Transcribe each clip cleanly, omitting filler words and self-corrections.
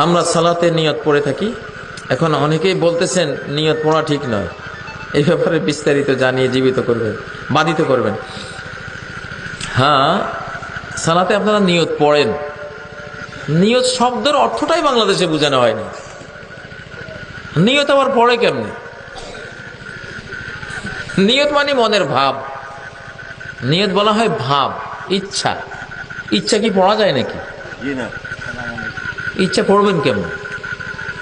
আমরা সালাতে নিয়ত পড়ে থাকি। এখন অনেকেই বলতেছেন নিয়ত পড়া ঠিক নয়। এই ব্যাপারে বিস্তারিত জানিয়ে জীবিত করবেন, বাধিত করবেন। হ্যাঁ, সালাতে আপনারা নিয়ত পড়েন। নিয়ত শব্দের অর্থটাই বাংলাদেশে বোঝানো হয়নি। নিয়ত আবার পড়ে কেমনে? নিয়ত মানে মনের ভাব। নিয়ত বলা হয় ভাব, ইচ্ছা। ইচ্ছা কি পড়া যায় নাকি? ইচ্ছা পড়বেন কেমন?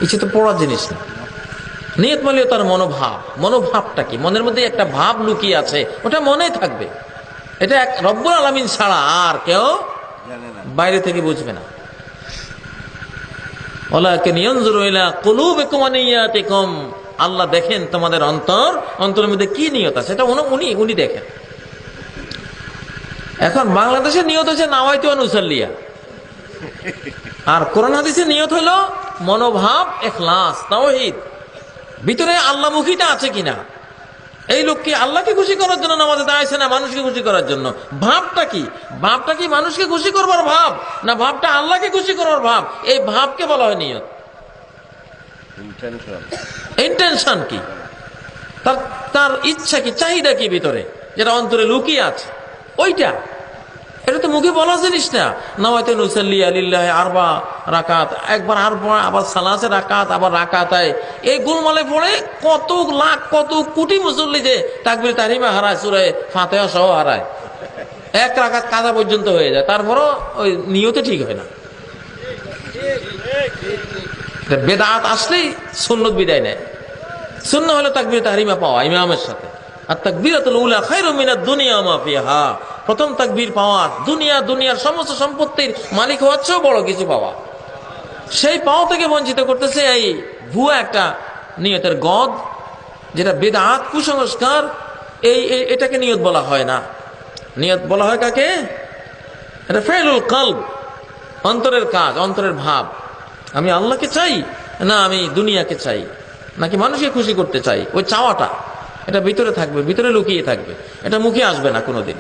ইচ্ছা তো পড়ার জিনিস না। নিয়ত মানে তার মনোভাব। মনোভাবটা কি? মনের মধ্যে একটা ভাব লুকিয়ে আছে, ওটা মনে থাকবে। এটা এক রব্বুল আলামিন ছাড়া আর কেউ বাইরে থেকে বুঝবে না। ওয়ালাকিন ইয়ানজুরু ইলা কুলুবিকুম ওয়া নিয়াতিকুম। আল্লাহ দেখেন তোমাদের অন্তরের মধ্যে কি নিয়ত আছে, এটা উনি দেখেন। এখন বাংলাদেশের নিয়ত হচ্ছে নাওয়াইতু আন উসাল্লিয়া, আর কোরআন হাদিসের নিয়ত হলো মনোভাব, ইখলাস, তাওহীদ। ভিতরে আল্লাহমুখীটা আছে কিনা। এই লোক কি আল্লাহকে খুশি করার জন্য নামাজে দাঁড়াইছে না মানুষকে খুশি করার জন্য? ভাবটা কি? ভাবটা কি মানুষকে খুশি করবার ভাব, না ভাবটা আল্লাহকে খুশি করার ভাব? এই ভাবকে বলা হয় নিয়ত। ইন্টেনশন কি? তার ইচ্ছা কি, চাহিদা কি ভিতরে, যেটা অন্তরে লুকিয়ে আছে, ওইটা। এটা তো মুখে বলা জিনিস না। নাওয়াইতু নুসাল্লি লিল্লাহি আরবা রাকাত, একবার আরবা, আবার সালাসে রাকাত, আবার রাকাতায়। এই গোলমালে পড়ে কত লাখ, কত কোটি মুসল্লি যে তাকবীর তাহরিমা হারায়, সূরা ফাতিহা সহ হারায়। এক রাকাত কাজা পর্যন্ত হয়ে যায়, তারপরও ওই নিয়তে ঠিক হয় না। বেদাত আসলেই সুন্নত বিদায় নেয়। সুন্নাহ হলো তাকবীর তাহরিমা পাওয়া ইমামের সাথে। আর তাকবীরাতুল উলা খায়রুম মিনাদ দুনিয়া মা ফিহা। প্রথম তাকবীর পাওয়া, দুনিয়ার সমস্ত সম্পত্তির মালিক হওয়ার চেয়েও বড় কিছু পাওয়া। সেই পাওয়া থেকে বঞ্চিত করতেছে এই ভুয়া একটা নিয়তের গদ, যেটা বেদাত, কুসংস্কার। এটাকে নিয়ত বলা হয় না। নিয়ত বলা হয় কাকে? এটা ফেলুল কলব, অন্তরের কাজ, অন্তরের ভাব। আমি আল্লাহকে চাই না আমি দুনিয়াকে চাই, নাকি মানুষকে খুশি করতে চাই। ওই চাওয়াটা এটা ভিতরে থাকবে, ভিতরে লুকিয়ে থাকবে, এটা মুখে আসবে না কোনোদিন।